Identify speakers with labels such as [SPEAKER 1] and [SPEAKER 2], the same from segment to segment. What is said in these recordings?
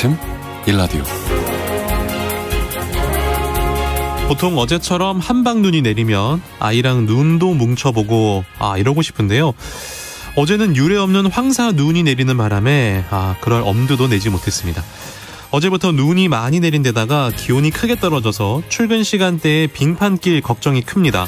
[SPEAKER 1] 아침 일라디오.
[SPEAKER 2] 보통 어제처럼 한방눈이 내리면 아이랑 눈도 뭉쳐보고 이러고 싶은데요. 어제는 유례없는 황사 눈이 내리는 바람에 그럴 엄두도 내지 못했습니다. 어제부터 눈이 많이 내린 데다가 기온이 크게 떨어져서 출근 시간대에 빙판길 걱정이 큽니다.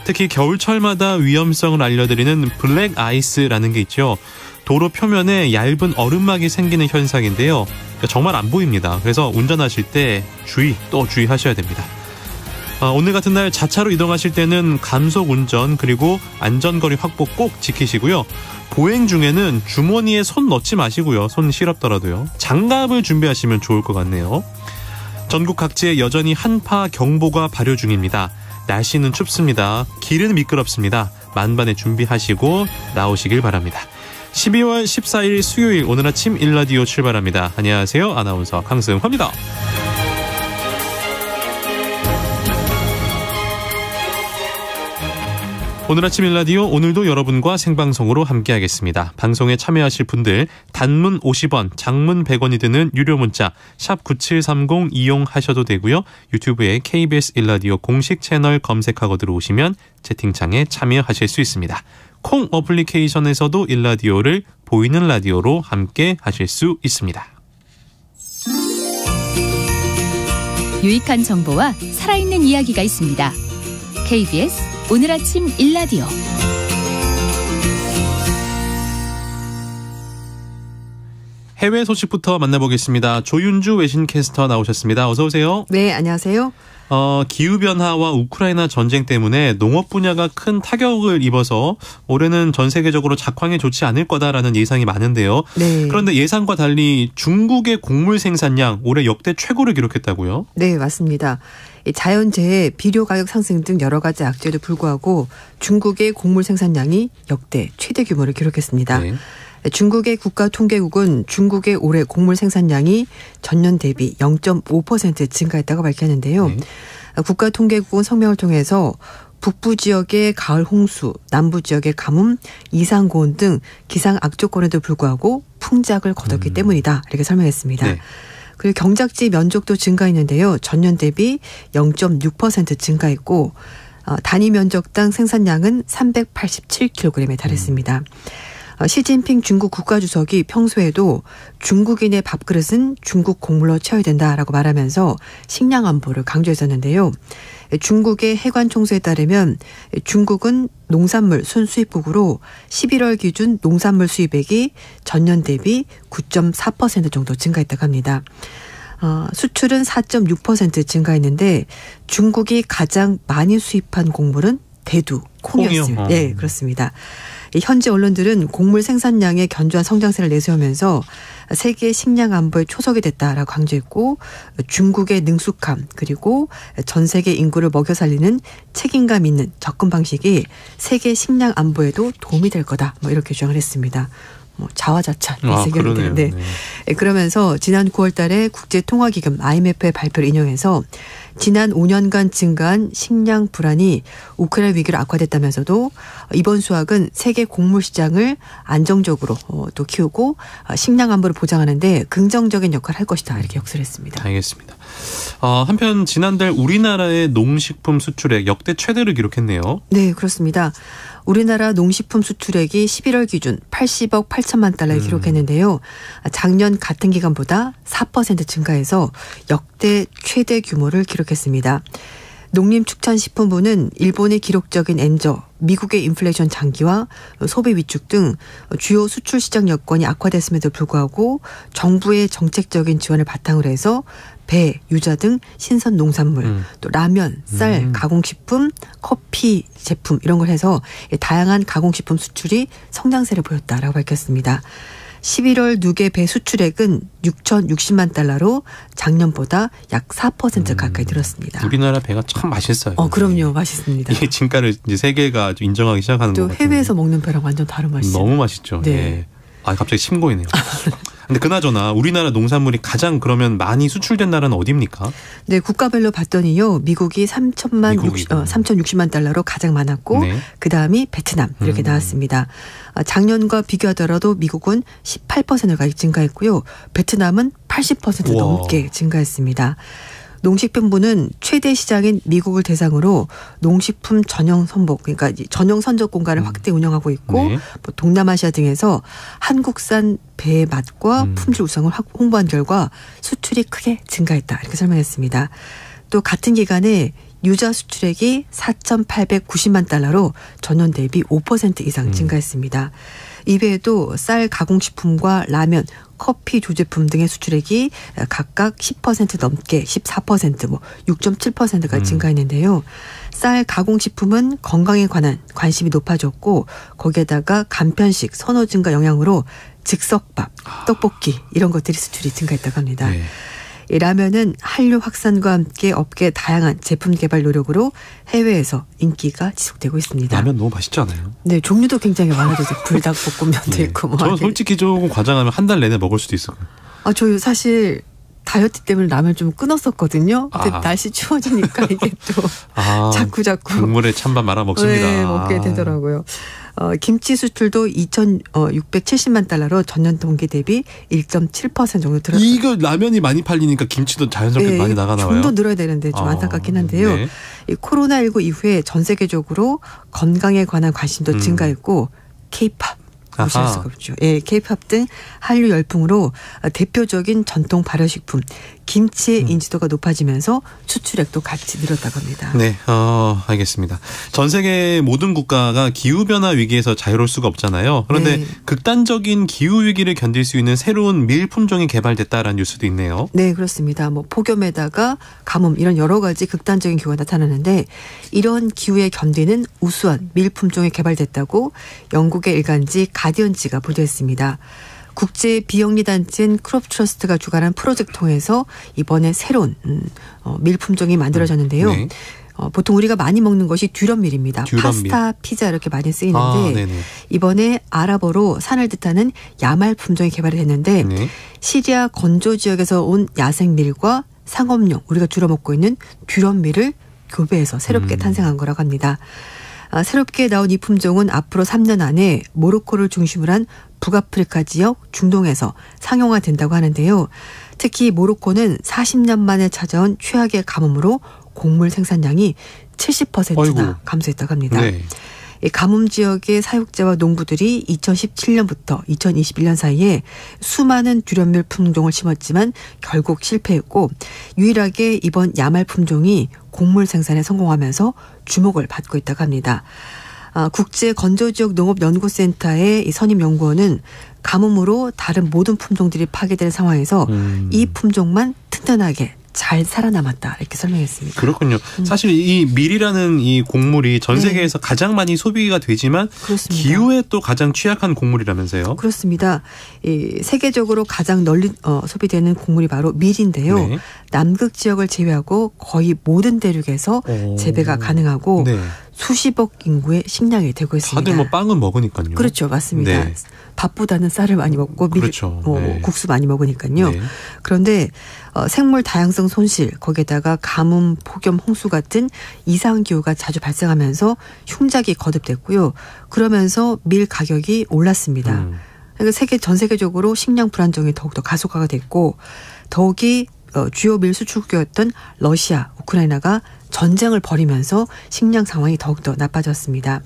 [SPEAKER 2] 특히 겨울철마다 위험성을 알려드리는 블랙 아이스라는 게 있죠. 도로 표면에 얇은 얼음막이 생기는 현상인데요. 정말 안 보입니다. 그래서 운전하실 때 주의하셔야 됩니다. 오늘 같은 날 자차로 이동하실 때는 감속 운전 그리고 안전거리 확보 꼭 지키시고요. 보행 중에는 주머니에 손 넣지 마시고요. 손 시렵더라도요. 장갑을 준비하시면 좋을 것 같네요. 전국 각지에 여전히 한파 경보가 발효 중입니다. 날씨는 춥습니다. 길은 미끄럽습니다. 만반의 준비하시고 나오시길 바랍니다. 12월 14일 수요일 오늘 아침 일라디오 출발합니다. 안녕하세요. 아나운서 강승화입니다. 오늘 아침 일라디오 오늘도 여러분과 생방송으로 함께하겠습니다. 방송에 참여하실 분들 단문 50원, 장문 100원이 드는 유료 문자 샵 9730 이용하셔도 되고요. 유튜브에 KBS 일라디오 공식 채널 검색하고 들어오시면 채팅창에 참여하실 수 있습니다. 콩 어플리케이션에서도 일라디오를 보이는 라디오로 함께 하실 수 있습니다.
[SPEAKER 3] 유익한 정보와 살아있는 이야기가 있습니다. KBS 오늘 아침 일라디오.
[SPEAKER 2] 해외 소식부터 만나보겠습니다. 조윤주 외신캐스터 나오셨습니다. 어서 오세요.
[SPEAKER 4] 네, 안녕하세요.
[SPEAKER 2] 기후변화와 우크라이나 전쟁 때문에 농업 분야가 큰 타격을 입어서 올해는 전 세계적으로 작황이 좋지 않을 거다라는 예상이 많은데요.
[SPEAKER 4] 네.
[SPEAKER 2] 그런데 예상과 달리 중국의 곡물 생산량 올해 역대 최고를 기록했다고요?
[SPEAKER 4] 네, 맞습니다. 자연재해, 비료 가격 상승 등 여러 가지 악재에도 불구하고 중국의 곡물 생산량이 역대 최대 규모를 기록했습니다. 네. 중국의 국가통계국은 중국의 올해 곡물 생산량이 전년 대비 0.5% 증가했다고 밝혔는데요. 네. 국가통계국은 성명을 통해서 북부 지역의 가을 홍수, 남부 지역의 가뭄, 이상고온 등 기상 악조건에도 불구하고 풍작을 거뒀기 때문이다. 이렇게 설명했습니다. 네. 그리고 경작지 면적도 증가했는데요. 전년 대비 0.6% 증가했고 단위 면적당 생산량은 387kg에 달했습니다. 시진핑 중국 국가주석이 평소에도 중국인의 밥그릇은 중국 곡물로 채워야 된다라고 말하면서 식량 안보를 강조했었는데요. 중국의 해관 총수에 따르면 중국은 농산물 순수입국으로 11월 기준 농산물 수입액이 전년 대비 9.4% 정도 증가했다고 합니다. 수출은 4.6% 증가했는데 중국이 가장 많이 수입한 곡물은 대두, 콩이었습니다. 네, 그렇습니다. 현지 언론들은 곡물 생산량의 견조한 성장세를 내세우면서 세계 식량 안보에 초석이 됐다라고 강조했고 중국의 능숙함 그리고 전 세계 인구를 먹여 살리는 책임감 있는 접근 방식이 세계 식량 안보에도 도움이 될 거다. 이렇게 주장을 했습니다. 자화자찬 의견인데. 네. 네. 그러면서 지난 9월 달에 국제통화기금 IMF의 발표를 인용해서 지난 5년간 증가한 식량 불안이 우크라이나 위기로 악화됐다면서도 이번 수확은 세계 곡물 시장을 안정적으로 또 키우고 식량 안보를 보장하는 데 긍정적인 역할을 할 것이다. 이렇게 역설을 했습니다.
[SPEAKER 2] 알겠습니다. 한편 지난달 우리나라의 농식품 수출액 역대 최대를 기록했네요.
[SPEAKER 4] 네, 그렇습니다. 우리나라 농식품 수출액이 11월 기준 80억 8천만 달러를 기록했는데요. 작년 같은 기간보다 4% 증가해서 역대 최대 규모를 기록했습니다. 농림축산식품부는 일본의 기록적인 엔저, 미국의 인플레이션 장기와 소비 위축 등 주요 수출 시장 여건이 악화됐음에도 불구하고 정부의 정책적인 지원을 바탕으로 해서 배, 유자 등 신선 농산물, 또 라면, 쌀, 가공식품, 커피 제품 이런 걸 해서 다양한 가공식품 수출이 성장세를 보였다라고 밝혔습니다. 11월 누계 배 수출액은 6,060만 달러로 작년보다 약 4% 가까이 늘었습니다.
[SPEAKER 2] 우리나라 배가 참 맛있어요.
[SPEAKER 4] 그럼요. 맛있습니다.
[SPEAKER 2] 이 진가를 이제 세계가 인정하기 시작하는 것
[SPEAKER 4] 같아요. 또 해외에서 먹는 배랑 완전 다른 맛이죠.
[SPEAKER 2] 너무 맛있죠.
[SPEAKER 4] 네.
[SPEAKER 2] 예. 갑자기 침 고이네요. 근데 그나저나 우리나라 농산물이 가장 그러면 많이 수출된 나라는 어디입니까? 네,
[SPEAKER 4] 국가별로 봤더니요. 미국이 3,060만 달러로 가장 많았고
[SPEAKER 2] 네.
[SPEAKER 4] 그다음이 베트남 이렇게 나왔습니다. 작년과 비교하더라도 미국은 18%가 증가했고요. 베트남은 80% 넘게 증가했습니다. 농식품부는 최대 시장인 미국을 대상으로 농식품 전용 선복, 그러니까 전용 선적 공간을 확대 운영하고 있고
[SPEAKER 2] 네.
[SPEAKER 4] 뭐 동남아시아 등에서 한국산 배의 맛과 품질 우상을 홍보한 결과 수출이 크게 증가했다 이렇게 설명했습니다. 또 같은 기간에 유자 수출액이 4,890만 달러로 전년 대비 5% 이상 증가했습니다. 이외에도 쌀 가공식품과 라면, 커피 조제품 등의 수출액이 각각 10% 넘게 14%, 뭐 6.7%가 증가했는데요. 쌀 가공식품은 건강에 관한 관심이 높아졌고 거기에다가 간편식 선호 증가 영향으로 즉석밥, 떡볶이 이런 것들이 수출이 증가했다고 합니다. 네. 이 라면은 한류 확산과 함께 업계의 다양한 제품 개발 노력으로 해외에서 인기가 지속되고 있습니다.
[SPEAKER 2] 라면 너무 맛있지 않아요?
[SPEAKER 4] 네, 종류도 굉장히 많아져서 불닭볶음면도
[SPEAKER 2] 네.
[SPEAKER 4] 있고. 뭐
[SPEAKER 2] 저는 솔직히 조금 과장하면 한 달 내내 먹을 수도 있어요.
[SPEAKER 4] 저 사실 다이어트 때문에 라면 좀 끊었었거든요. 근데 날씨 추워지니까 이게 또 자꾸
[SPEAKER 2] 국물에 찬밥 말아 먹습니다.
[SPEAKER 4] 네, 먹게 되더라고요. 김치 수출도 2,670만 달러로 전년 동기 대비 1.7% 정도 늘었다.
[SPEAKER 2] 이거 라면이 많이 팔리니까 김치도 자연스럽게
[SPEAKER 4] 네,
[SPEAKER 2] 많이 나가나요?
[SPEAKER 4] 좀 더 늘어야 되는데 좀 안타깝긴 한데요.
[SPEAKER 2] 네.
[SPEAKER 4] 이 코로나19 이후에 전 세계적으로 건강에 관한 관심도 증가했고 K-팝. 무시할 수가 없죠. 예, K-팝 등 한류 열풍으로 대표적인 전통 발효식품 김치의 인지도가 높아지면서 수출액도 같이 늘었다고 합니다.
[SPEAKER 2] 네, 알겠습니다. 전 세계 모든 국가가 기후변화 위기에서 자유로울 수가 없잖아요. 그런데 극단적인 기후 위기를 견딜 수 있는 새로운 밀 품종이 개발됐다라는 뉴스도 있네요.
[SPEAKER 4] 네, 그렇습니다. 뭐 폭염에다가 가뭄 이런 여러 가지 극단적인 기후가 나타나는데 이런 기후에 견디는 우수한 밀 품종이 개발됐다고 영국의 일간지 가디언지가 보도했습니다. 국제 비영리 단체인 크롭 트러스트가 주관한 프로젝트 통해서 이번에 새로운 밀 품종이 만들어졌는데요. 네. 보통 우리가 많이 먹는 것이 듀럼밀입니다. 파스타, 피자 이렇게 많이 쓰이는데 이번에 아랍어로 산을 뜻하는 야말 품종이 개발이 됐는데 시리아 건조 지역에서 온 야생밀과 상업용 우리가 주로 먹고 있는 듀럼밀을 교배해서 새롭게 탄생한 거라고 합니다. 새롭게 나온 이 품종은 앞으로 3년 안에 모로코를 중심으로 한 북아프리카 지역 중동에서 상용화된다고 하는데요. 특히 모로코는 40년 만에 찾아온 최악의 가뭄으로 곡물 생산량이 70%나
[SPEAKER 2] 아이고.
[SPEAKER 4] 감소했다고 합니다.
[SPEAKER 2] 네.
[SPEAKER 4] 이 가뭄 지역의 사육자와 농부들이 2017년부터 2021년 사이에 수많은 듀럼밀 품종을 심었지만 결국 실패했고 유일하게 이번 야말 품종이 곡물 생산에 성공하면서 주목을 받고 있다고 합니다. 국제건조지역 농업연구센터의 이 선임 연구원은 가뭄으로 다른 모든 품종들이 파괴되는 상황에서 이 품종만 튼튼하게 잘 살아남았다 이렇게 설명했습니다.
[SPEAKER 2] 그렇군요. 사실 이 밀이라는 이 곡물이 전 세계에서 가장 많이 소비가 되지만
[SPEAKER 4] 그렇습니다.
[SPEAKER 2] 기후에 또 가장 취약한 곡물이라면서요.
[SPEAKER 4] 그렇습니다. 이 세계적으로 가장 널리 소비되는 곡물이 바로 밀인데요.
[SPEAKER 2] 네.
[SPEAKER 4] 남극 지역을 제외하고 거의 모든 대륙에서 재배가 가능하고 수십억 인구의 식량이 되고 있습니다.
[SPEAKER 2] 다들 뭐 빵은 먹으니까요.
[SPEAKER 4] 그렇죠. 맞습니다. 네. 밥보다는 쌀을 많이 먹고
[SPEAKER 2] 그렇죠.
[SPEAKER 4] 국수 많이 먹으니까요.
[SPEAKER 2] 네.
[SPEAKER 4] 그런데 생물 다양성 손실 거기에다가 가뭄, 폭염, 홍수 같은 이상기후가 자주 발생하면서 흉작이 거듭됐고요. 그러면서 밀 가격이 올랐습니다. 그러니까 전 세계적으로 식량 불안정이 더욱더 가속화가 됐고 더욱이 주요 밀 수출국이었던 러시아, 우크라이나가 전쟁을 벌이면서 식량 상황이 더욱더 나빠졌습니다.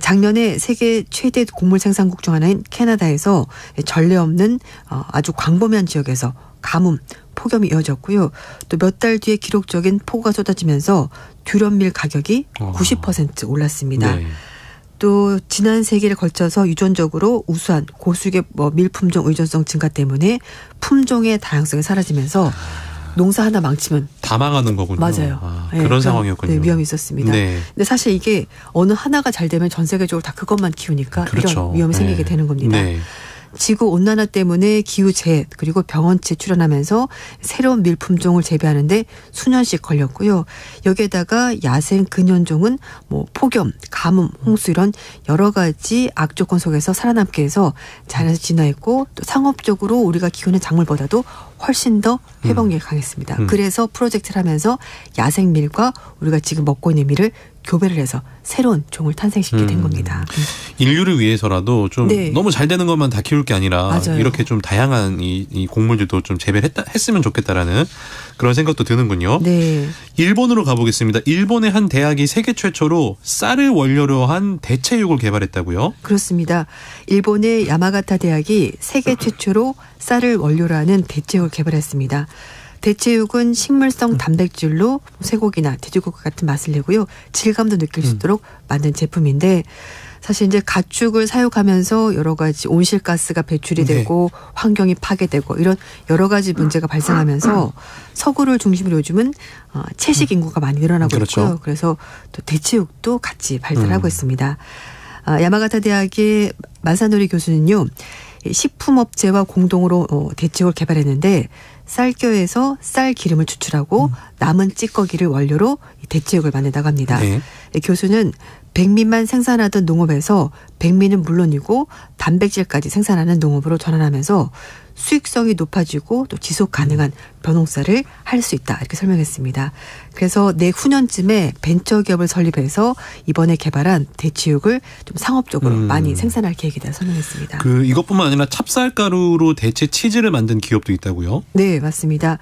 [SPEAKER 4] 작년에 세계 최대 곡물 생산국 중 하나인 캐나다에서 전례 없는 아주 광범위한 지역에서 가뭄, 폭염이 이어졌고요. 또 몇 달 뒤에 기록적인 폭우가 쏟아지면서 듀럼밀 가격이 90% 올랐습니다. 네. 또 지난 세기를 걸쳐서 유전적으로 우수한 고수익의 밀품종 의존성 증가 때문에 품종의 다양성이 사라지면서 농사 하나 망치면
[SPEAKER 2] 다 망하는 거군요.
[SPEAKER 4] 맞아요.
[SPEAKER 2] 그런 상황이었군요.
[SPEAKER 4] 네, 위험이 있었습니다. 네. 근데 사실 이게 어느 하나가 잘 되면 전 세계적으로 다 그것만 키우니까 그렇죠. 이런 위험이 생기게 되는 겁니다. 네. 지구온난화 때문에 기후재해 그리고 병원체 출현하면서 새로운 밀품종을 재배하는데 수년씩 걸렸고요. 여기에다가 야생 근현종은 폭염, 가뭄, 홍수 이런 여러 가지 악조건 속에서 살아남게 해서 자연에서 진화했고 또 상업적으로 우리가 키우는 작물보다도 훨씬 더 회복력이 강했습니다. 그래서 프로젝트를 하면서 야생밀과 우리가 지금 먹고 있는 밀을 교배를 해서 새로운 종을 탄생시키게 된 겁니다.
[SPEAKER 2] 인류를 위해서라도 좀
[SPEAKER 4] 네.
[SPEAKER 2] 너무 잘 되는 것만 다 키울 게 아니라
[SPEAKER 4] 맞아요.
[SPEAKER 2] 이렇게 좀 다양한 이 곡물들도 좀 재배를 했으면 좋겠다라는 그런 생각도 드는군요.
[SPEAKER 4] 네.
[SPEAKER 2] 일본으로 가보겠습니다. 일본의 한 대학이 세계 최초로 쌀을 원료로 한 대체육을 개발했다고요?
[SPEAKER 4] 그렇습니다. 일본의 야마가타 대학이 세계 최초로 쌀을 원료로 하는 대체육을 개발했습니다. 대체육은 식물성 단백질로 쇠고기나 돼지고기 같은 맛을 내고요. 질감도 느낄 수 있도록 만든 제품인데 사실 이제 가축을 사육하면서 여러 가지 온실가스가 배출이 되고 환경이 파괴되고 이런 여러 가지 문제가 발생하면서 서구를 중심으로 요즘은 채식 인구가 많이 늘어나고
[SPEAKER 2] 그렇죠.
[SPEAKER 4] 있고요. 그래서 또 대체육도 같이 발달하고 있습니다. 야마가타 대학의 마사노리 교수는요. 식품업체와 공동으로 대체육을 개발했는데 쌀겨에서 쌀 기름을 추출하고 남은 찌꺼기를 원료로 대체육을 만든다고 합니다.
[SPEAKER 2] 네.
[SPEAKER 4] 교수는 백미만 생산하던 농업에서 백미는 물론이고 단백질까지 생산하는 농업으로 전환하면서 수익성이 높아지고 또 지속 가능한 벼농사를 할 수 있다 이렇게 설명했습니다. 그래서 내후년쯤에 벤처기업을 설립해서 이번에 개발한 대체육을 좀 상업적으로 많이 생산할 계획이다 설명했습니다.
[SPEAKER 2] 이것뿐만 아니라 찹쌀가루로 대체 치즈를 만든 기업도 있다고요?
[SPEAKER 4] 네, 맞습니다.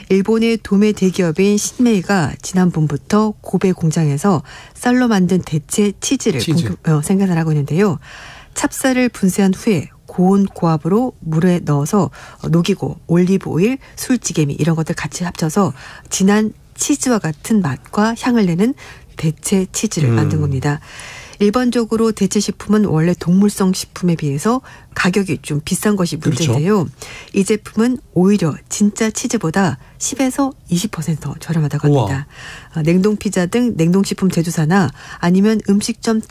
[SPEAKER 4] 일본의 도매 대기업인 신메이가 지난 봄부터 고베 공장에서 쌀로 만든 대체 치즈를 생산하고 있는데요. 찹쌀을 분쇄한 후에 고온 고압으로 물에 넣어서 녹이고 올리브 오일, 술찌개미 이런 것들 같이 합쳐서 진한 치즈와 같은 맛과 향을 내는 대체 치즈를 만든 겁니다. 일반적으로 대체 식품은 원래 동물성 식품에 비해서 가격이 좀 비싼 것이 문제인데요. 그렇죠. 이 제품은 오히려 진짜 치즈보다 10에서 20% 저렴하다고 합니다. 냉동 피자 등 냉동식품 제조사나 아니면 음식점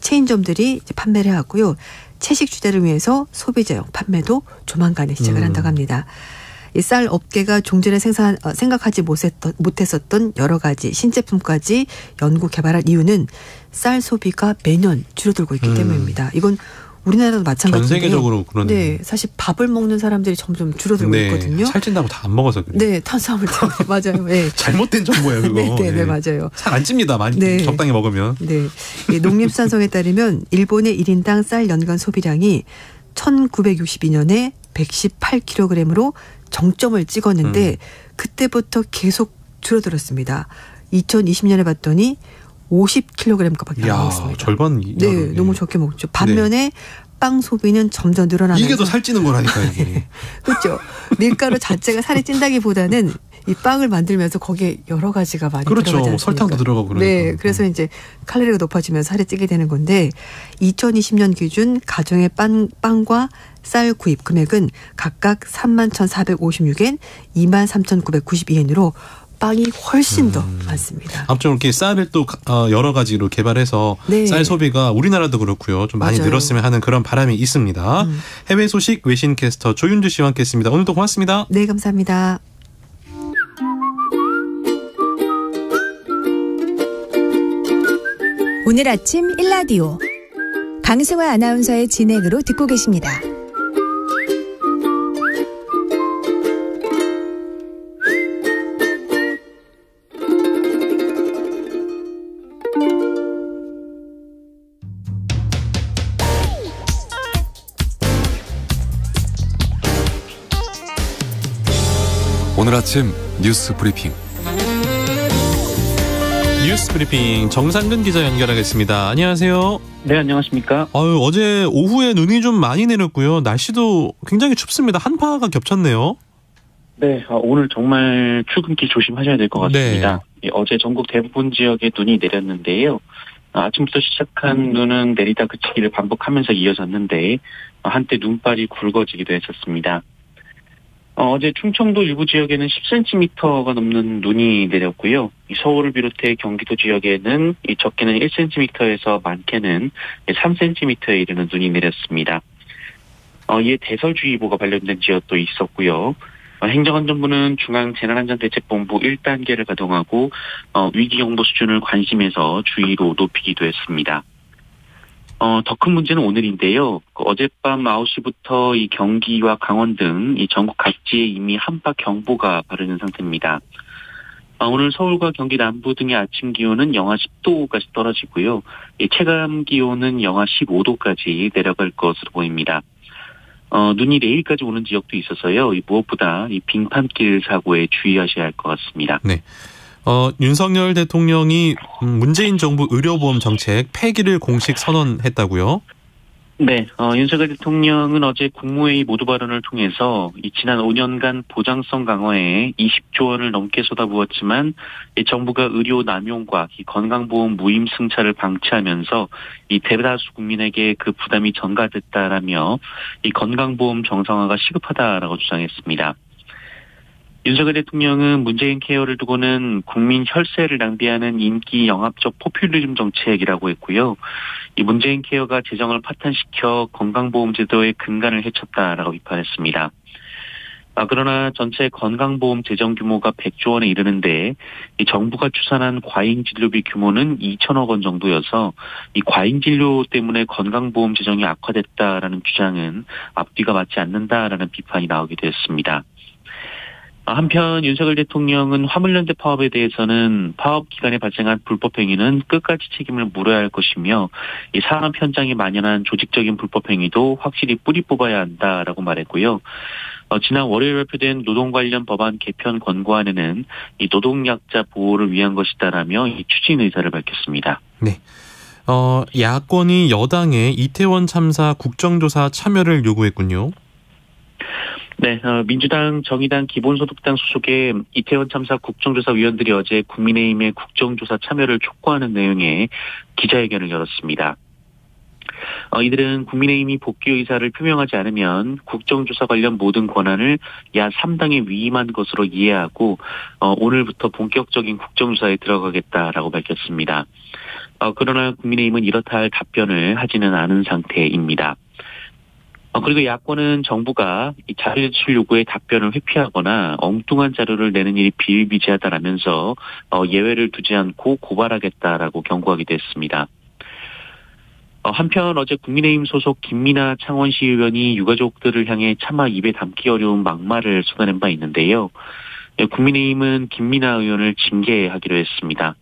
[SPEAKER 4] 체인점들이 판매를 하고요. 채식 주제를 위해서 소비자용 판매도 조만간에 시작을 한다고 합니다. 이 쌀 업계가 종전에 생각하지 못했었던 여러 가지 신제품까지 연구 개발한 이유는 쌀 소비가 매년 줄어들고 있기 때문입니다. 이건 우리나라도 마찬가지인데요.
[SPEAKER 2] 전 세계적으로 그런.
[SPEAKER 4] 네, 사실 밥을 먹는 사람들이 점점 줄어들고 있거든요.
[SPEAKER 2] 살찐다고 다 안 먹어서 그래요.
[SPEAKER 4] 네, 탄수화물 때문에 맞아요. 네.
[SPEAKER 2] 잘못된 정보예요, 그거.
[SPEAKER 4] 네, 맞아요.
[SPEAKER 2] 살 안 찝니다, 많이 적당히 먹으면.
[SPEAKER 4] 네, 농림수산성에 따르면 일본의 1인당 쌀 연간 소비량이 1962년에 118kg으로 정점을 찍었는데 그때부터 계속 줄어들었습니다. 2020년에 봤더니 50kg밖에 안 먹었습니다.
[SPEAKER 2] 절반.
[SPEAKER 4] 네, 너무 적게 먹죠. 반면에 빵 소비는 점점 늘어나면서
[SPEAKER 2] 이게 더 살찌는 거라니까 이게.
[SPEAKER 4] 그렇죠. 밀가루 자체가 살이 찐다기보다는 이 빵을 만들면서 거기에 여러 가지가 많이 들어가지 않습니까?
[SPEAKER 2] 그렇죠. 설탕도 들어가고 그러니까.
[SPEAKER 4] 네, 그래서 이제 칼로리가 높아지면서 살이 찌게 되는 건데 2020년 기준 가정의 빵과 쌀 구입 금액은 각각 31,456엔, 23,992엔으로 빵이 훨씬 더 많습니다.
[SPEAKER 2] 아무튼 이렇게 쌀을 또 여러 가지로 개발해서 쌀 소비가 우리나라도 그렇고요. 좀 많이 늘었으면 하는 그런 바람이 있습니다. 해외 소식 외신캐스터 조윤주 씨와 함께했습니다. 오늘도 고맙습니다.
[SPEAKER 4] 네, 감사합니다.
[SPEAKER 3] 오늘 아침 일라디오 강승화 아나운서의 진행으로 듣고 계십니다.
[SPEAKER 1] 오늘 아침 뉴스 브리핑.
[SPEAKER 2] 뉴스 브리핑 정상근 기자 연결하겠습니다. 안녕하세요.
[SPEAKER 5] 네, 안녕하십니까.
[SPEAKER 2] 어제 오후에 눈이 좀 많이 내렸고요. 날씨도 굉장히 춥습니다. 한파가 겹쳤네요.
[SPEAKER 5] 네, 오늘 정말 출근길 조심하셔야 될 것 같습니다. 네. 어제 전국 대부분 지역에 눈이 내렸는데요. 아침부터 시작한 눈은 내리다 그치기를 반복하면서 이어졌는데 한때 눈발이 굵어지기도 했었습니다. 어제 충청도 일부 지역에는 10cm가 넘는 눈이 내렸고요. 서울을 비롯해 경기도 지역에는 적게는 1cm에서 많게는 3cm에 이르는 눈이 내렸습니다. 이에 대설주의보가 발령된 지역도 있었고요. 행정안전부는 중앙재난안전대책본부 1단계를 가동하고 위기경보 수준을 관심에서 주의로 높이기도 했습니다. 더 큰 문제는 오늘인데요. 어젯밤 9시부터 이 경기와 강원 등 이 전국 각지에 이미 한파 경보가 발효된 상태입니다. 오늘 서울과 경기 남부 등의 아침 기온은 영하 10도까지 떨어지고요. 체감 기온은 영하 15도까지 내려갈 것으로 보입니다. 눈이 내일까지 오는 지역도 있어서요. 무엇보다 이 빙판길 사고에 주의하셔야 할 것 같습니다.
[SPEAKER 2] 네. 윤석열 대통령이 문재인 정부 의료보험 정책 폐기를 공식 선언했다고요?
[SPEAKER 5] 네, 윤석열 대통령은 어제 국무회의 모두 발언을 통해서 이 지난 5년간 보장성 강화에 20조 원을 넘게 쏟아부었지만 이 정부가 의료 남용과 이 건강보험 무임 승차를 방치하면서 이 대다수 국민에게 그 부담이 전가됐다라며 이 건강보험 정상화가 시급하다라고 주장했습니다. 윤석열 대통령은 문재인 케어를 두고는 국민 혈세를 낭비하는 인기 영합적 포퓰리즘 정책이라고 했고요. 이 문재인 케어가 재정을 파탄시켜 건강보험제도의 근간을 해쳤다라고 비판했습니다. 그러나 전체 건강보험 재정 규모가 100조 원에 이르는데 이 정부가 추산한 과잉진료비 규모는 2천억 원 정도여서 이 과잉진료 때문에 건강보험 재정이 악화됐다라는 주장은 앞뒤가 맞지 않는다라는 비판이 나오기도 했습니다. 한편 윤석열 대통령은 화물연대 파업에 대해서는 파업 기간에 발생한 불법 행위는 끝까지 책임을 물어야 할 것이며 이 산업 현장에 만연한 조직적인 불법 행위도 확실히 뿌리 뽑아야 한다라고 말했고요. 지난 월요일 발표된 노동 관련 법안 개편 권고안에는 이 노동약자 보호를 위한 것이다라며 이 추진 의사를 밝혔습니다.
[SPEAKER 2] 네. 야권이 여당에 이태원 참사 국정조사 참여를 요구했군요.
[SPEAKER 5] 네, 민주당, 정의당, 기본소득당 소속의 이태원 참사 국정조사 위원들이 어제 국민의힘의 국정조사 참여를 촉구하는 내용의 기자회견을 열었습니다. 이들은 국민의힘이 복귀 의사를 표명하지 않으면 국정조사 관련 모든 권한을 야 3당에 위임한 것으로 이해하고 오늘부터 본격적인 국정조사에 들어가겠다라고 밝혔습니다. 그러나 국민의힘은 이렇다 할 답변을 하지는 않은 상태입니다. 그리고 야권은 정부가 이 자료 제출 요구에 답변을 회피하거나 엉뚱한 자료를 내는 일이 비일비재하다라면서 예외를 두지 않고 고발하겠다라고 경고하기도 했습니다. 한편 어제 국민의힘 소속 김민아 창원시 의원이 유가족들을 향해 차마 입에 담기 어려운 막말을 쏟아낸 바 있는데요. 국민의힘은 김민아 의원을 징계하기로 했습니다.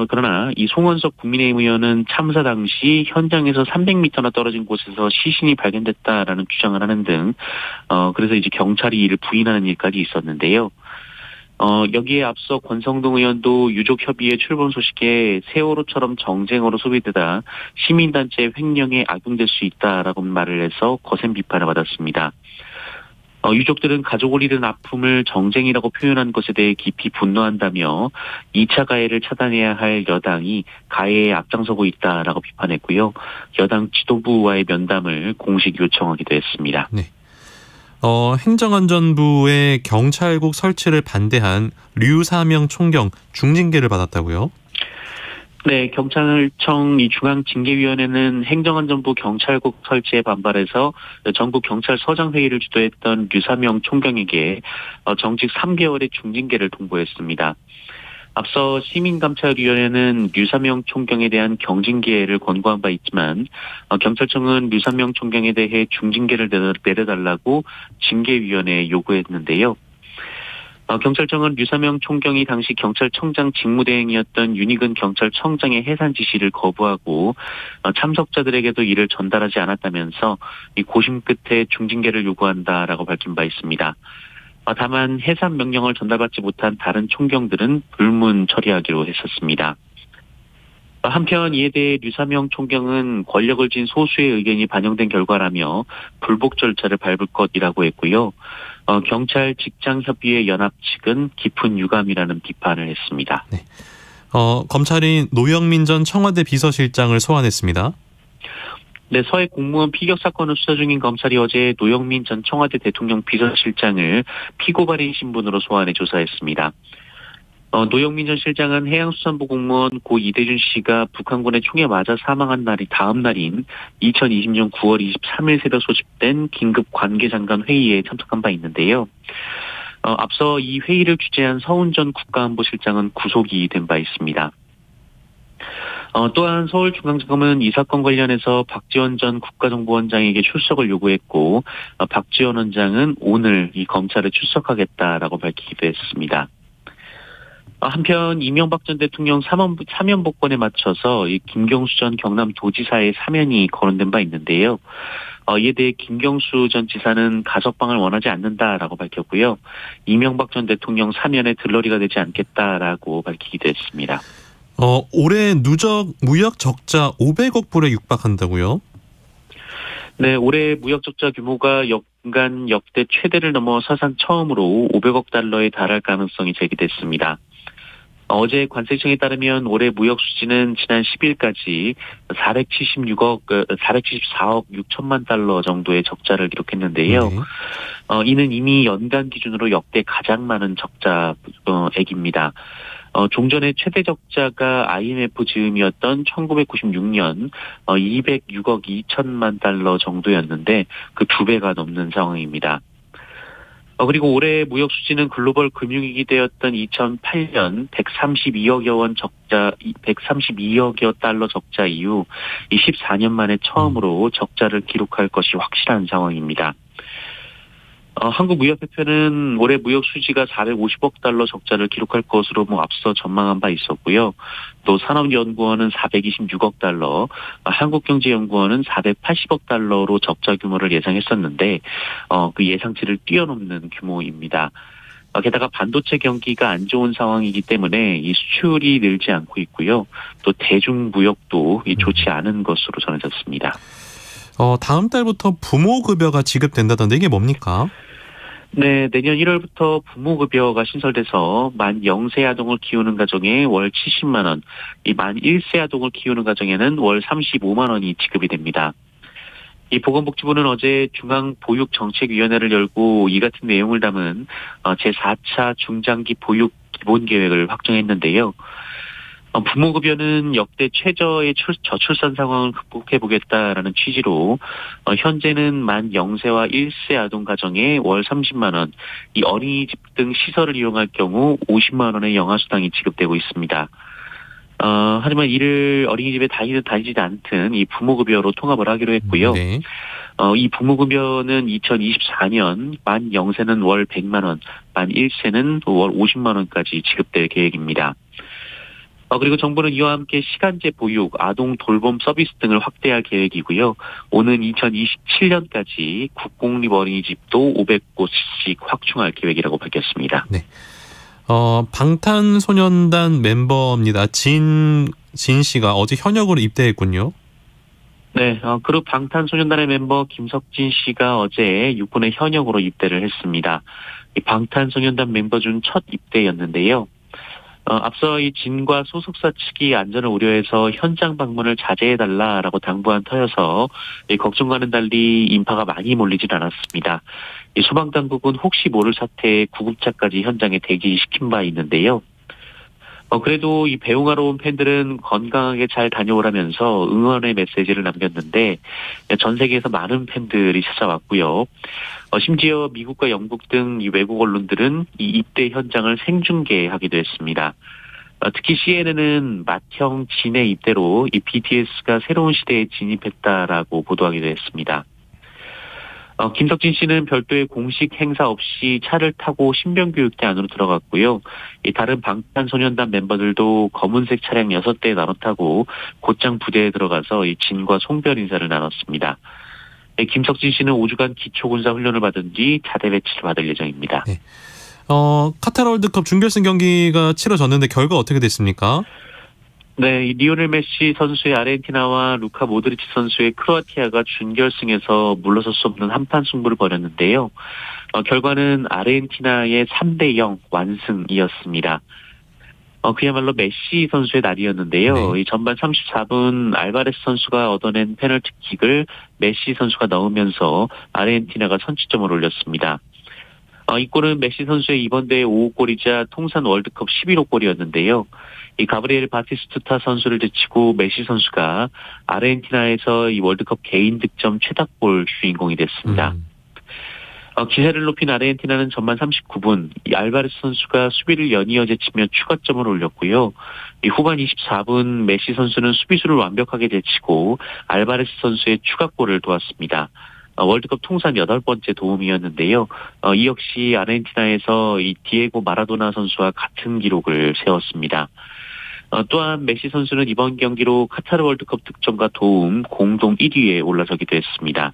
[SPEAKER 5] 그러나 이 송원석 국민의힘 의원은 참사 당시 현장에서 300m나 떨어진 곳에서 시신이 발견됐다라는 주장을 하는 등 그래서 이제 경찰이 이를 부인하는 일까지 있었는데요. 여기에 앞서 권성동 의원도 유족협의회 출범 소식에 세월호처럼 정쟁으로 소비되다 시민단체의 횡령에 악용될 수 있다라고 말을 해서 거센 비판을 받았습니다. 유족들은 가족을 잃은 아픔을 정쟁이라고 표현한 것에 대해 깊이 분노한다며 2차 가해를 차단해야 할 여당이 가해에 앞장서고 있다라고 비판했고요. 여당 지도부와의 면담을 공식 요청하기도 했습니다.
[SPEAKER 2] 네. 행정안전부의 경찰국 설치를 반대한 류사명 총경 중징계를 받았다고요?
[SPEAKER 5] 네, 경찰청 이 중앙징계위원회는 행정안전부 경찰국 설치에 반발해서 전국 경찰서장 회의를 주도했던 류사명 총경에게 정직 3개월의 중징계를 통보했습니다. 앞서 시민감찰위원회는 류사명 총경에 대한 경징계를 권고한 바 있지만 경찰청은 류사명 총경에 대해 중징계를 내려달라고 징계위원회에 요구했는데요. 경찰청은 류사명 총경이 당시 경찰청장 직무대행이었던 윤희근 경찰청장의 해산 지시를 거부하고 참석자들에게도 이를 전달하지 않았다면서 이 고심 끝에 중징계를 요구한다라고 밝힌 바 있습니다. 다만 해산 명령을 전달받지 못한 다른 총경들은 불문 처리하기로 했었습니다. 한편 이에 대해 류사명 총경은 권력을 쥔 소수의 의견이 반영된 결과라며 불복 절차를 밟을 것이라고 했고요. 경찰 직장협의회 연합 측은 깊은 유감이라는 비판을 했습니다.
[SPEAKER 2] 네. 검찰이 노영민 전 청와대 비서실장을 소환했습니다.
[SPEAKER 5] 네, 서해 공무원 피격 사건을 수사 중인 검찰이 어제 노영민 전 청와대 대통령 비서실장을 피고발인 신분으로 소환해 조사했습니다. 노영민 전 실장은 해양수산부 공무원 고 이대준 씨가 북한군의 총에 맞아 사망한 다음 날인 2020년 9월 23일 새벽 소집된 긴급 관계장관 회의에 참석한 바 있는데요. 앞서 이 회의를 주재한 서훈 전 국가안보실장은 구속이 된 바 있습니다. 또한 서울중앙지검은 이 사건 관련해서 박지원 전 국가정보원장에게 출석을 요구했고 박지원 원장은 오늘 이 검찰에 출석하겠다라고 밝히기도 했습니다. 한편 이명박 전 대통령 사면 복권에 맞춰서 이 김경수 전 경남도지사의 사면이 거론된 바 있는데요. 이에 대해 김경수 전 지사는 가석방을 원하지 않는다라고 밝혔고요. 이명박 전 대통령 사면에 들러리가 되지 않겠다라고 밝히기도 했습니다.
[SPEAKER 2] 올해 누적 무역 적자 500억 불에 육박한다고요?
[SPEAKER 5] 네, 올해 무역 적자 규모가 연간 역대 최대를 넘어 사상 처음으로 500억 달러에 달할 가능성이 제기됐습니다. 어제 관세청에 따르면 올해 무역 수지는 지난 10일까지 474억 6천만 달러 정도의 적자를 기록했는데요.
[SPEAKER 2] 네.
[SPEAKER 5] 이는 이미 연간 기준으로 역대 가장 많은 적자액입니다. 종전의 최대 적자가 IMF 즈음이었던 1996년 206억 2천만 달러 정도였는데 그 2배가 넘는 상황입니다. 그리고 올해 무역 수지는 글로벌 금융위기 때였던 2008년 132억여 달러 적자 이후 24년 만에 처음으로 적자를 기록할 것이 확실한 상황입니다. 한국무역협회는 올해 무역 수지가 450억 달러 적자를 기록할 것으로 앞서 전망한 바 있었고요. 또 산업연구원은 426억 달러, 한국경제연구원은 480억 달러로 적자 규모를 예상했었는데 그 예상치를 뛰어넘는 규모입니다. 게다가 반도체 경기가 안 좋은 상황이기 때문에 이 수출이 늘지 않고 있고요. 또 대중무역도 좋지 않은 것으로 전해졌습니다.
[SPEAKER 2] 다음 달부터 부모급여가 지급된다던데 이게 뭡니까?
[SPEAKER 5] 네, 내년 1월부터 부모급여가 신설돼서 만 0세 아동을 키우는 가정에 월 70만 원, 이 만 1세 아동을 키우는 가정에는 월 35만 원이 지급이 됩니다. 이 보건복지부는 어제 중앙보육정책위원회를 열고 이 같은 내용을 담은 제4차 중장기 보육 기본계획을 확정했는데요. 부모급여는 역대 최저의 저출산 상황을 극복해보겠다라는 취지로 현재는 만 0세와 1세 아동 가정에 월 30만 원, 이 어린이집 등 시설을 이용할 경우 50만 원의 영아수당이 지급되고 있습니다. 하지만 이를 어린이집에 다니지 않든 이 부모급여로 통합을 하기로 했고요.
[SPEAKER 2] 네.
[SPEAKER 5] 이 부모급여는 2024년 만 0세는 월 100만 원, 만 1세는 월 50만 원까지 지급될 계획입니다. 그리고 정부는 이와 함께 시간제 보육, 아동 돌봄 서비스 등을 확대할 계획이고요. 오는 2027년까지 국공립 어린이집도 500곳씩 확충할 계획이라고 밝혔습니다.
[SPEAKER 2] 네. 방탄소년단 멤버입니다. 진 씨가 어제 현역으로 입대했군요.
[SPEAKER 5] 네, 그룹 방탄소년단의 멤버 김석진 씨가 어제 육군의 현역으로 입대를 했습니다. 이 방탄소년단 멤버 중 첫 입대였는데요. 앞서 이 진과 소속사 측이 안전을 우려해서 현장 방문을 자제해달라라고 당부한 터여서 걱정과는 달리 인파가 많이 몰리진 않았습니다. 소방당국은 혹시 모를 사태에 구급차까지 현장에 대기시킨 바 있는데요. 그래도 이 배웅하러 온 팬들은 건강하게 잘 다녀오라면서 응원의 메시지를 남겼는데 전 세계에서 많은 팬들이 찾아왔고요. 심지어 미국과 영국 등 이 외국 언론들은 이 입대 현장을 생중계하기도 했습니다. 특히 CNN은 맏형 진의 입대로 이 BTS가 새로운 시대에 진입했다라고 보도하기도 했습니다. 김석진 씨는 별도의 공식 행사 없이 차를 타고 신병교육대 안으로 들어갔고요. 이 다른 방탄소년단 멤버들도 검은색 차량 6대 나눠 타고 곧장 부대에 들어가서 이 진과 송별 인사를 나눴습니다. 김석진 씨는 5주간 기초군사 훈련을 받은 뒤 자대 배치를 받을 예정입니다.
[SPEAKER 2] 네. 카타르 월드컵 준결승 경기가 치러졌는데 결과 어떻게 됐습니까?
[SPEAKER 5] 네, 리오넬 메시 선수의 아르헨티나와 루카 모드리치 선수의 크로아티아가 준결승에서 물러설 수 없는 한판 승부를 벌였는데요. 결과는 아르헨티나의 3대0 완승이었습니다. 그야말로 메시 선수의 날이었는데요.
[SPEAKER 2] 네.
[SPEAKER 5] 이 전반 34분 알바레스 선수가 얻어낸 페널티킥을 메시 선수가 넣으면서 아르헨티나가 선취점을 올렸습니다. 이 골은 메시 선수의 이번 대회 5호 골이자 통산 월드컵 11호 골이었는데요. 이 가브리엘 바티스투타 선수를 제치고 메시 선수가 아르헨티나에서 이 월드컵 개인 득점 최다골 주인공이 됐습니다. 기세를 높인 아르헨티나는 전반 39분 이 알바레스 선수가 수비를 연이어 제치며 추가점을 올렸고요. 이 후반 24분 메시 선수는 수비수를 완벽하게 제치고 알바레스 선수의 추가골을 도왔습니다. 월드컵 통산 8번째 도움이었는데요. 이 역시 아르헨티나에서 이 디에고 마라도나 선수와 같은 기록을 세웠습니다. 또한 메시 선수는 이번 경기로 카타르 월드컵 득점과 도움 공동 1위에 올라서기도 했습니다.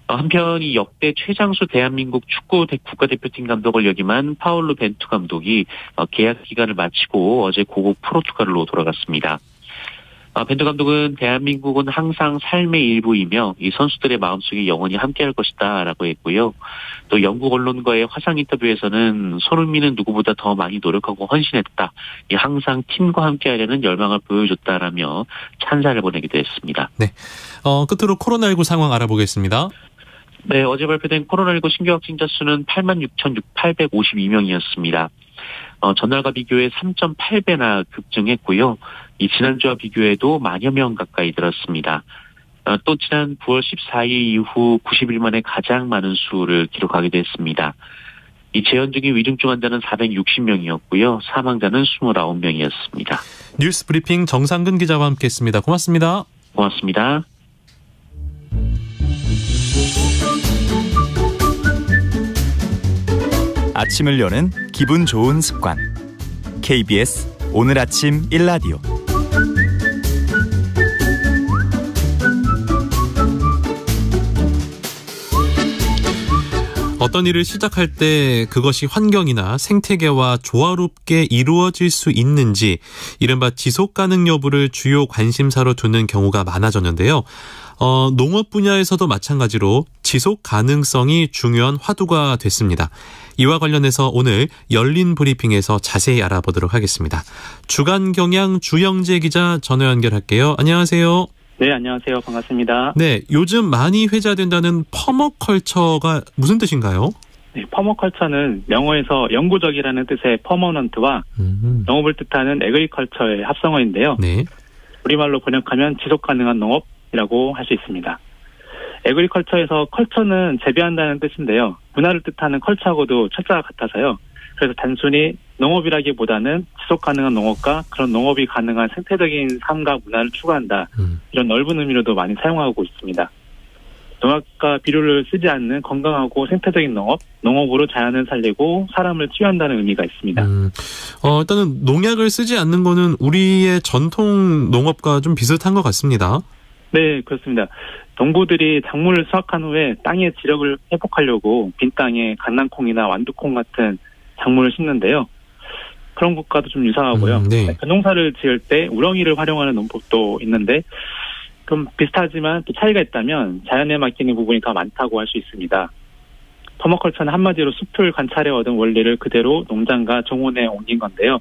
[SPEAKER 5] 한편 이 역대 최장수 대한민국 축구 국가대표팀 감독을 역임한 파울루 벤투 감독이 계약 기간을 마치고 어제 고국 포르투갈로 돌아갔습니다. 벤투 감독은 대한민국은 항상 삶의 일부이며 이 선수들의 마음속에 영원히 함께할 것이다 라고 했고요. 또 영국 언론과의 화상 인터뷰에서는 손흥민은 누구보다 더 많이 노력하고 헌신했다. 항상 팀과 함께하려는 열망을 보여줬다라며 찬사를 보내기도 했습니다.
[SPEAKER 2] 네, 끝으로 코로나19 상황 알아보겠습니다.
[SPEAKER 5] 네, 어제 발표된 코로나19 신규 확진자 수는 86,852명이었습니다. 전날과 비교해 3.8배나 급증했고요. 이 지난주와 비교해도 만여 명 가까이 늘었습니다. 또 지난 9월 14일 이후 90일 만에 가장 많은 수를 기록하기도 했습니다. 이 재현 중인 위중증 환자는 460명이었고요. 사망자는 29명이었습니다.
[SPEAKER 2] 뉴스 브리핑 정상근 기자와 함께했습니다. 고맙습니다.
[SPEAKER 5] 고맙습니다.
[SPEAKER 6] 아침을 여는 기분 좋은 습관. KBS 오늘 아침 1라디오.
[SPEAKER 2] 어떤 일을 시작할 때 그것이 환경이나 생태계와 조화롭게 이루어질 수 있는지 이른바 지속 가능 여부를 주요 관심사로 두는 경우가 많아졌는데요. 농업 분야에서도 마찬가지로 지속 가능성이 중요한 화두가 됐습니다. 이와 관련해서 오늘 열린 브리핑에서 자세히 알아보도록 하겠습니다. 주간 경향 주영재 기자 전화 연결할게요. 안녕하세요.
[SPEAKER 7] 네, 안녕하세요. 반갑습니다.
[SPEAKER 2] 네, 요즘 많이 회자된다는 퍼머컬처가 무슨 뜻인가요?
[SPEAKER 7] 네, 퍼머컬처는 영어에서 영구적이라는 뜻의 퍼머넌트와 농업을 뜻하는 에그리컬처의 합성어인데요.
[SPEAKER 2] 네.
[SPEAKER 7] 우리말로 번역하면 지속 가능한 농업이라고 할 수 있습니다. 에그리컬처에서 컬처는 재배한다는 뜻인데요. 문화를 뜻하는 컬처하고도 철자가 같아서요. 그래서 단순히 농업이라기보다는 지속 가능한 농업과 그런 농업이 가능한 생태적인 삶과 문화를 추구한다. 이런 넓은 의미로도 많이 사용하고 있습니다. 농약과 비료를 쓰지 않는 건강하고 생태적인 농업, 농업으로 자연을 살리고 사람을 치유한다는 의미가 있습니다.
[SPEAKER 2] 일단은 농약을 쓰지 않는 거는 우리의 전통 농업과 좀 비슷한 것 같습니다.
[SPEAKER 7] 네, 그렇습니다. 농부들이 작물을 수확한 후에 땅의 지력을 회복하려고 빈 땅에 강낭콩이나 완두콩 같은 작물을 심는데요. 그런 것과도 좀 유사하고요.
[SPEAKER 2] 네.
[SPEAKER 7] 변농사를 지을 때 우렁이를 활용하는 농법도 있는데 좀 비슷하지만 또 차이가 있다면 자연에 맡기는 부분이 더 많다고 할 수 있습니다. 퍼머컬처는 한마디로 숲을 관찰해 얻은 원리를 그대로 농장과 정원에 옮긴 건데요.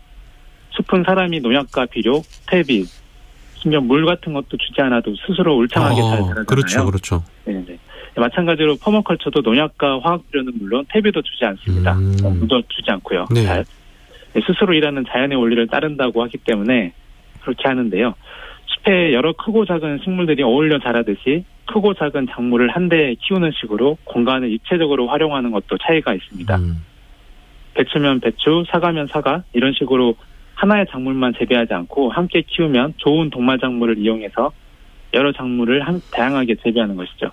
[SPEAKER 7] 숲은 사람이 농약과 비료, 퇴비, 심지어 물 같은 것도 주지 않아도 스스로 울창하게 잘 자라잖아요.
[SPEAKER 2] 그렇죠.
[SPEAKER 7] 네. 마찬가지로 퍼머컬처도 농약과 화학비료는 물론 퇴비도 주지 않습니다. 물도 주지 않고요.
[SPEAKER 2] 네.
[SPEAKER 7] 잘. 스스로 일하는 자연의 원리를 따른다고 하기 때문에 그렇게 하는데요. 숲에 여러 크고 작은 식물들이 어울려 자라듯이 크고 작은 작물을 한데 키우는 식으로 공간을 입체적으로 활용하는 것도 차이가 있습니다. 배추면 배추, 사과면 사과 이런 식으로 하나의 작물만 재배하지 않고 함께 키우면 좋은 동말 작물을 이용해서 여러 작물을 다양하게 재배하는 것이죠.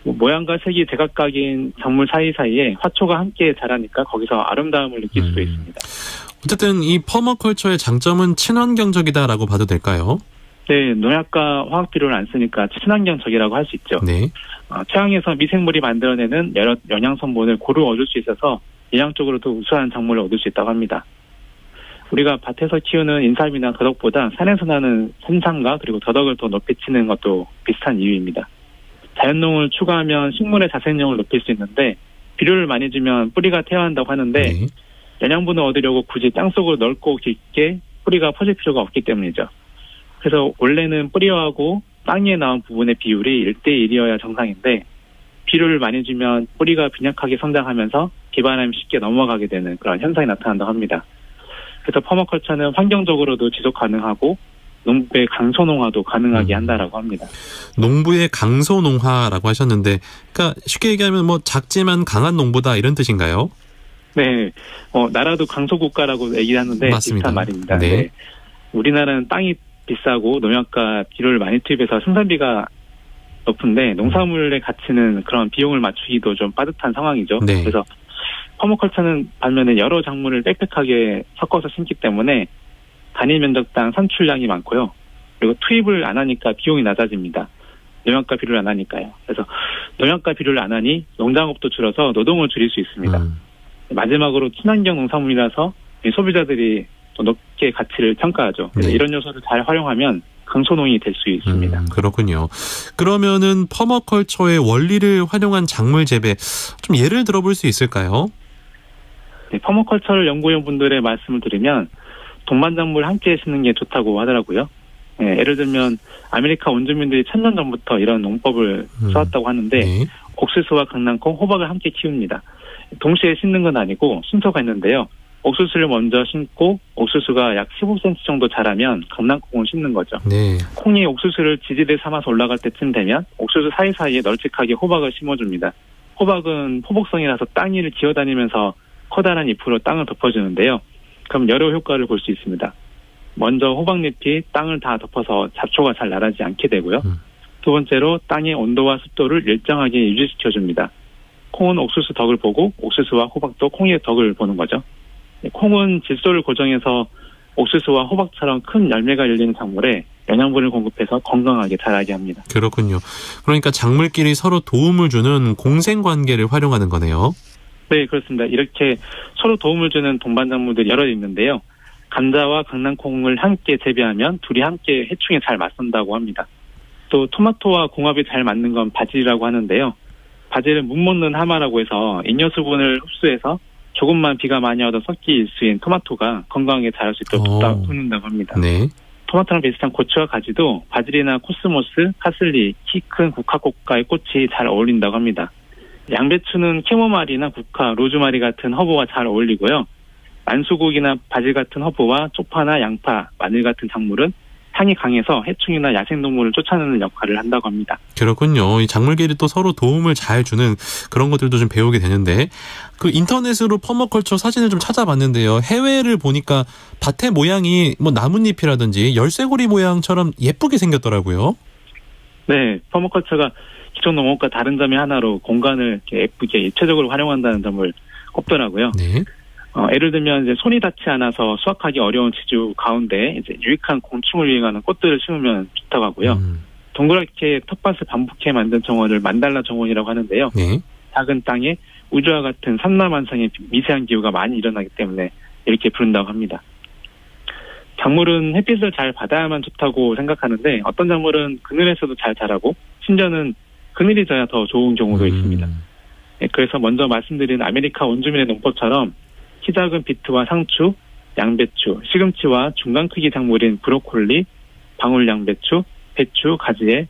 [SPEAKER 7] 모양과 색이 제각각인 작물 사이사이에 화초가 함께 자라니까 거기서 아름다움을 느낄 수 있습니다.
[SPEAKER 2] 어쨌든 이 퍼머컬처의 장점은 친환경적이다라고 봐도 될까요?
[SPEAKER 7] 네, 농약과 화학비료를 안 쓰니까 친환경적이라고 할 수 있죠.
[SPEAKER 2] 네.
[SPEAKER 7] 토양에서 미생물이 만들어내는 여러 영양성분을 고루 얻을 수 있어서 영양적으로도 우수한 작물을 얻을 수 있다고 합니다. 우리가 밭에서 키우는 인삼이나 더덕보다 산에서 나는 산삼과 그리고 더덕을 더 높이 치는 것도 비슷한 이유입니다. 자연농을 추가하면 식물의 자생력을 높일 수 있는데 비료를 많이 주면 뿌리가 태화한다고 하는데
[SPEAKER 2] 네.
[SPEAKER 7] 영양분을 얻으려고 굳이 땅속으로 넓고 깊게 뿌리가 퍼질 필요가 없기 때문이죠. 그래서 원래는 뿌리하고 땅 위에 나온 부분의 비율이 1대1이어야 정상인데 비료를 많이 주면 뿌리가 빈약하게 성장하면서 비바람이 쉽게 넘어가게 되는 그런 현상이 나타난다고 합니다. 그래서 퍼머컬처는 환경적으로도 지속 가능하고 농부의 강소농화도 가능하게 한다라고 합니다.
[SPEAKER 2] 농부의 강소농화라고 하셨는데, 그러니까 쉽게 얘기하면 뭐 작지만 강한 농부다 이런 뜻인가요?
[SPEAKER 7] 네, 나라도 강소국가라고 얘기하는데
[SPEAKER 2] 맞습니다.
[SPEAKER 7] 비슷한 말입니다.
[SPEAKER 2] 네.
[SPEAKER 7] 네. 우리나라는 땅이 비싸고 농약과 비료를 많이 투입해서 생산비가 높은데 농산물의 가치는 그런 비용을 맞추기도 좀 빠듯한 상황이죠.
[SPEAKER 2] 네.
[SPEAKER 7] 그래서 퍼머컬처는 반면에 여러 작물을 빽빽하게 섞어서 심기 때문에 단위 면적당 산출량이 많고요. 그리고 투입을 안 하니까 비용이 낮아집니다. 농약과 비료를 안 하니까요. 그래서 농약과 비료를 안 하니 농장업도 줄어서 노동을 줄일 수 있습니다. 마지막으로 친환경 농산물이라서 소비자들이 더 높게 가치를 평가하죠. 그래서
[SPEAKER 2] 네.
[SPEAKER 7] 이런 요소를 잘 활용하면 강소농이 될 수 있습니다.
[SPEAKER 2] 그렇군요. 그러면은 퍼머컬처의 원리를 활용한 작물 재배 좀 예를 들어볼 수 있을까요?
[SPEAKER 7] 네, 퍼머컬처를 연구해온 분들의 말씀을 들으면 동반작물 함께 심는 게 좋다고 하더라고요. 네, 예를 들면 아메리카 원주민들이 1000년 전부터 이런 농법을 써왔다고 하는데
[SPEAKER 2] 네.
[SPEAKER 7] 옥수수와 강낭콩, 호박을 함께 키웁니다. 동시에 심는 건 아니고 순서가 있는데요. 옥수수를 먼저 심고 옥수수가 약 15cm 정도 자라면 강낭콩을 심는 거죠.
[SPEAKER 2] 네.
[SPEAKER 7] 콩이 옥수수를 지지대 삼아서 올라갈 때쯤 되면 옥수수 사이사이에 널찍하게 호박을 심어줍니다. 호박은 포복성이라서 땅 위를 기어다니면서 커다란 잎으로 땅을 덮어주는데요. 그럼 여러 효과를 볼 수 있습니다. 먼저 호박잎이 땅을 다 덮어서 잡초가 잘 나가지 않게 되고요. 두 번째로 땅의 온도와 습도를 일정하게 유지시켜줍니다. 콩은 옥수수 덕을 보고 옥수수와 호박도 콩의 덕을 보는 거죠. 콩은 질소를 고정해서 옥수수와 호박처럼 큰 열매가 열리는 작물에 영양분을 공급해서 건강하게 자라게 합니다.
[SPEAKER 2] 그렇군요. 그러니까 작물끼리 서로 도움을 주는 공생관계를 활용하는 거네요.
[SPEAKER 7] 네, 그렇습니다. 이렇게 서로 도움을 주는 동반작물들이 여러 있는데요. 감자와 강낭콩을 함께 재배하면 둘이 함께 해충에 잘 맞선다고 합니다. 또 토마토와 궁합이 잘 맞는 건 바질이라고 하는데요. 바질은 못 먹는 하마라고 해서 잉여 수분을 흡수해서 조금만 비가 많이 와도 썩기 일수인 토마토가 건강하게 자랄 수 있도록 돕는다고 합니다.
[SPEAKER 2] 네.
[SPEAKER 7] 토마토랑 비슷한 고추와 가지도 바질이나 코스모스, 파슬리, 키 큰 국화꽃과의 꽃이 잘 어울린다고 합니다. 양배추는 캐모마리나 국화, 로즈마리 같은 허브와 잘 어울리고요. 만수국이나 바질 같은 허브와 쪽파나 양파, 마늘 같은 작물은 향이 강해서 해충이나 야생동물을 쫓아내는 역할을 한다고 합니다.
[SPEAKER 2] 그렇군요. 이 작물끼리 또 서로 도움을 잘 주는 그런 것들도 좀 배우게 되는데 그 인터넷으로 퍼머컬처 사진을 좀 찾아봤는데요. 해외를 보니까 밭의 모양이 뭐 나뭇잎이라든지 열쇠고리 모양처럼 예쁘게 생겼더라고요.
[SPEAKER 7] 네, 퍼머컬처가 기존 농업과 다른 점이 하나로 공간을 이렇게 예쁘게 입체적으로 활용한다는 점을 꼽더라고요.
[SPEAKER 2] 네.
[SPEAKER 7] 예를 들면 이제 손이 닿지 않아서 수확하기 어려운 지주 가운데 이제 유익한 곤충을 유행하는 꽃들을 심으면 좋다고 하고요. 동그랗게 텃밭을 반복해 만든 정원을 만달라 정원이라고 하는데요.
[SPEAKER 2] 네.
[SPEAKER 7] 작은 땅에 우주와 같은 산나만상의 미세한 기후가 많이 일어나기 때문에 이렇게 부른다고 합니다. 작물은 햇빛을 잘 받아야만 좋다고 생각하는데 어떤 작물은 그늘에서도 잘 자라고 심지어는 그늘이 져야 더 좋은 경우도 있습니다. 네, 그래서 먼저 말씀드린 아메리카 원주민의 농법처럼 키 작은 비트와 상추, 양배추, 시금치와 중간 크기 작물인 브로콜리, 방울양배추, 배추, 가지에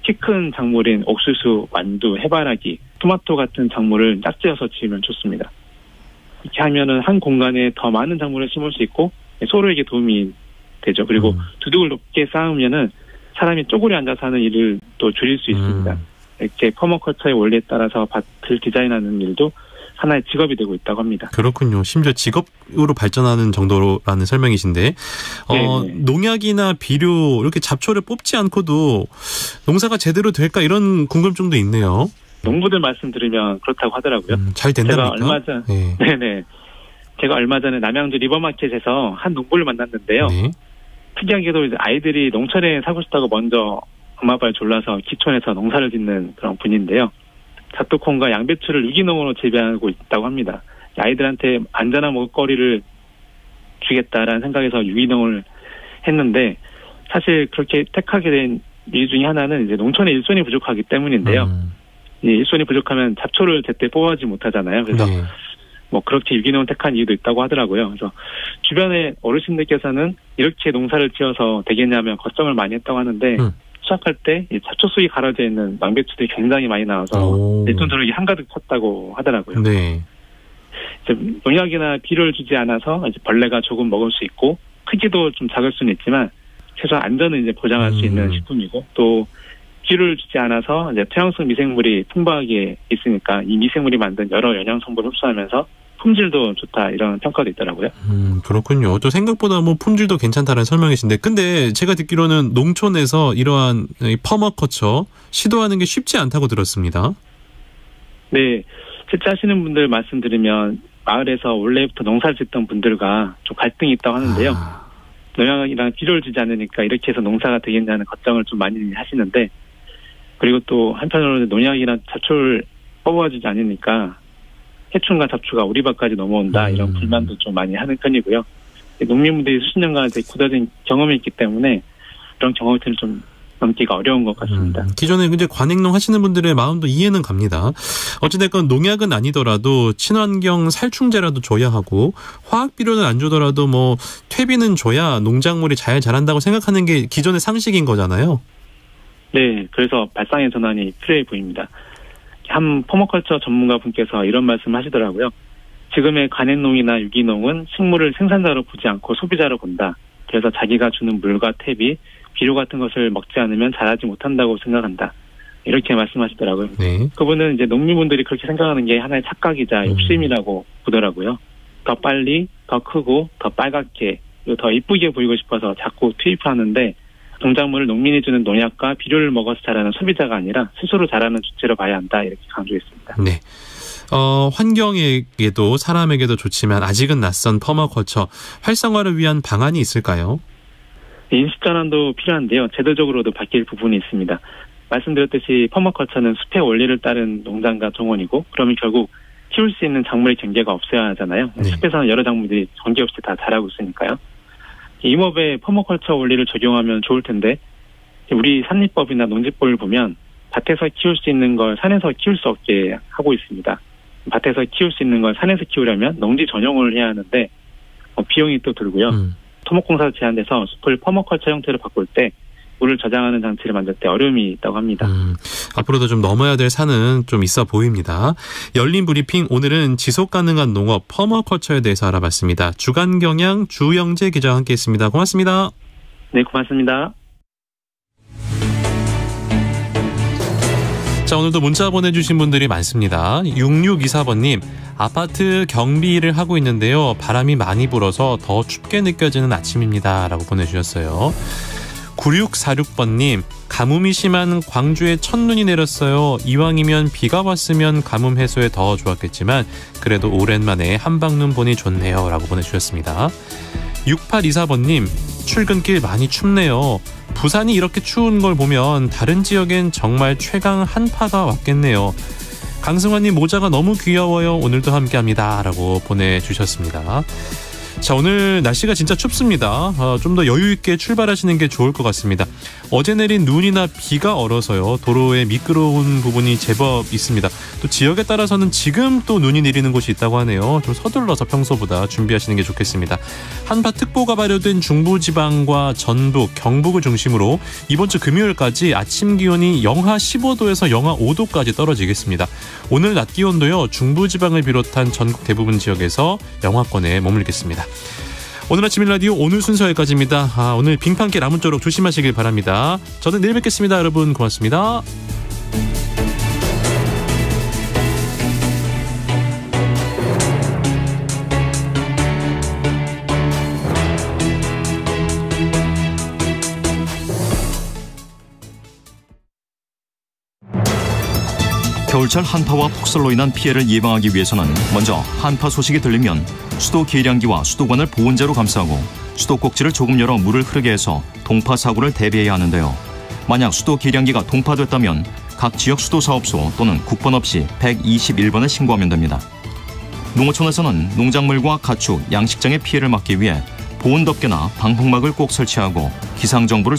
[SPEAKER 7] 키 큰 작물인 옥수수, 완두, 해바라기, 토마토 같은 작물을 짝지어서 지으면 좋습니다. 이렇게 하면은 한 공간에 더 많은 작물을 심을 수 있고 서로에게 도움이 되죠. 그리고 두둑을 높게 쌓으면은 사람이 쪼그려 앉아서 하는 일을 또 줄일 수 있습니다. 이렇게 퍼머컬처의 원리에 따라서 밭을 디자인하는 일도 하나의 직업이 되고 있다고 합니다.
[SPEAKER 2] 그렇군요. 심지어 직업으로 발전하는 정도라는 설명이신데 농약이나 비료 이렇게 잡초를 뽑지 않고도 농사가 제대로 될까 이런 궁금증도 있네요.
[SPEAKER 7] 농부들 말씀 들으면 그렇다고 하더라고요.
[SPEAKER 2] 잘 된답니까?
[SPEAKER 7] 제가 얼마 전에 남양주 리버마켓에서 한 농부를 만났는데요.
[SPEAKER 2] 네.
[SPEAKER 7] 특이하게도 이제 아이들이 농촌에 살고 싶다고 먼저 엄마 아빠를 졸라서 기촌에서 농사를 짓는 그런 분인데요. 잡토콩과 양배추를 유기농으로 재배하고 있다고 합니다. 아이들한테 안전한 먹을거리를 주겠다라는 생각에서 유기농을 했는데 사실 그렇게 택하게 된 이유 중에 하나는 이제 농촌에 일손이 부족하기 때문인데요. 이 일손이 부족하면 잡초를 제때 뽑아오지 못하잖아요. 그래서 뭐 그렇게 유기농을 택한 이유도 있다고 하더라고요. 그래서 주변의 어르신들께서는 이렇게 농사를 지어서 되겠냐면 걱정을 많이 했다고 하는데 수확할 때 잡초 속이 가려져 있는 망배추들이 굉장히 많이 나와서 일톤 도력이 한가득 찼다고 하더라고요.
[SPEAKER 2] 네.
[SPEAKER 7] 농약이나 비료를 주지 않아서 이제 벌레가 조금 먹을 수 있고 크기도 좀 작을 수는 있지만 최소한 안전은 이제 보장할 수 있는 식품이고 또 비료를 주지 않아서 이제 토양성 미생물이 풍부하게 있으니까 이 미생물이 만든 여러 영양 성분을 흡수하면서 품질도 좋다 이런 평가도 있더라고요.
[SPEAKER 2] 그렇군요. 또 생각보다 뭐 품질도 괜찮다는 설명이신데, 근데 제가 듣기로는 농촌에서 이러한 퍼머커처 시도하는 게 쉽지 않다고 들었습니다.
[SPEAKER 7] 네, 실제 하시는 분들 말씀드리면 마을에서 원래부터 농사를 짓던 분들과 좀 갈등이 있다고 하는데요. 농약이랑 비료를 주지 않으니까 이렇게 해서 농사가 되겠냐는 걱정을 좀 많이 하시는데, 그리고 또 한편으로는 농약이랑 잡초를 뽑아주지 않으니까 해충과 잡초가 우리 밭까지 넘어온다 이런 불만도 좀 많이 하는 편이고요. 농민분들이 수십 년간 굳어진 경험이 있기 때문에 그런 경험들을 좀 넘기가 어려운 것 같습니다.
[SPEAKER 2] 기존에 이제 관행농 하시는 분들의 마음도 이해는 갑니다. 어찌됐건 농약은 아니더라도 친환경 살충제라도 줘야 하고, 화학 비료는 안 주더라도 뭐 퇴비는 줘야 농작물이 잘 자란다고 생각하는 게 기존의 상식인 거잖아요.
[SPEAKER 7] 네, 그래서 발상의 전환이 필요해 보입니다. 한 퍼머컬처 전문가분께서 이런 말씀을 하시더라고요. 지금의 관행농이나 유기농은 식물을 생산자로 보지 않고 소비자로 본다. 그래서 자기가 주는 물과 퇴비, 비료 같은 것을 먹지 않으면 자라지 못한다고 생각한다. 이렇게 말씀하시더라고요.
[SPEAKER 2] 네.
[SPEAKER 7] 그분은 이제 농민분들이 그렇게 생각하는 게 하나의 착각이자 욕심이라고 보더라고요. 더 빨리, 더 크고, 더 빨갛게, 그리고 더 이쁘게 보이고 싶어서 자꾸 투입하는데, 농작물을 농민이 주는 농약과 비료를 먹어서 자라는 소비자가 아니라 스스로 자라는 주체로 봐야 한다. 이렇게 강조했습니다.
[SPEAKER 2] 네. 환경에게도 사람에게도 좋지만 아직은 낯선 퍼머컬처 활성화를 위한 방안이 있을까요?
[SPEAKER 7] 인식 전환도 필요한데요. 제도적으로도 바뀔 부분이 있습니다. 말씀드렸듯이 퍼머컬처는 숲의 원리를 따른 농장과 정원이고, 그러면 결국 키울 수 있는 작물의 경계가 없어야 하잖아요. 네. 숲에서는 여러 작물들이 경계 없이 다 자라고 있으니까요. 임업에 퍼머컬처 원리를 적용하면 좋을 텐데, 우리 산림법이나 농지법을 보면 밭에서 키울 수 있는 걸 산에서 키울 수 없게 하고 있습니다. 밭에서 키울 수 있는 걸 산에서 키우려면 농지 전용을 해야 하는데 비용이 또 들고요. 토목공사로 제한돼서 숲을 퍼머컬처 형태로 바꿀 때 물을 저장하는 장치를 만들 때 어려움이 있다고 합니다.
[SPEAKER 2] 앞으로도 좀 넘어야 될 산은 좀 있어 보입니다. 열린 브리핑, 오늘은 지속가능한 농업 퍼머컬처에 대해서 알아봤습니다. 주간경향 주영재 기자와 함께했습니다. 고맙습니다.
[SPEAKER 7] 네, 고맙습니다.
[SPEAKER 2] 자, 오늘도 문자 보내주신 분들이 많습니다. 6624번님, 아파트 경비 일을 하고 있는데요. 바람이 많이 불어서 더 춥게 느껴지는 아침입니다. 라고 보내주셨어요. 9646번님, 가뭄이 심한 광주에 첫눈이 내렸어요. 이왕이면 비가 왔으면 가뭄 해소에 더 좋았겠지만 그래도 오랜만에 한방눈 보니 좋네요. 라고 보내주셨습니다. 6824번님, 출근길 많이 춥네요. 부산이 이렇게 추운 걸 보면 다른 지역엔 정말 최강 한파가 왔겠네요. 강승환님, 모자가 너무 귀여워요. 오늘도 함께합니다. 라고 보내주셨습니다. 자, 오늘 날씨가 진짜 춥습니다. 좀 더 여유 있게 출발하시는 게 좋을 것 같습니다. 어제 내린 눈이나 비가 얼어서요. 도로에 미끄러운 부분이 제법 있습니다. 또 지역에 따라서는 지금 또 눈이 내리는 곳이 있다고 하네요. 좀 서둘러서 평소보다 준비하시는 게 좋겠습니다. 한파특보가 발효된 중부지방과 전북, 경북을 중심으로 이번 주 금요일까지 아침 기온이 영하 15도에서 영하 5도까지 떨어지겠습니다. 오늘 낮 기온도요. 중부지방을 비롯한 전국 대부분 지역에서 영하권에 머물겠습니다. 오늘 아침 1라디오 오늘 순서 여기까지입니다. 오늘 빙판길 아무쪼록 조심하시길 바랍니다. 저는 내일 뵙겠습니다. 여러분 고맙습니다.
[SPEAKER 8] 겨울철 한파와 폭설로 인한 피해를 예방하기 위해서는 먼저 한파 소식이 들리면 수도 계량기와 수도관을 보온재로 감싸고 수도 꼭지를 조금 열어 물을 흐르게 해서 동파 사고를 대비해야 하는데요. 만약 수도 계량기가 동파됐다면 각 지역 수도사업소 또는 국번 없이 121번을 신고하면 됩니다. 농어촌에서는 농작물과 가축, 양식장의 피해를 막기 위해 보온덮개나 방풍막을 꼭 설치하고 기상정보를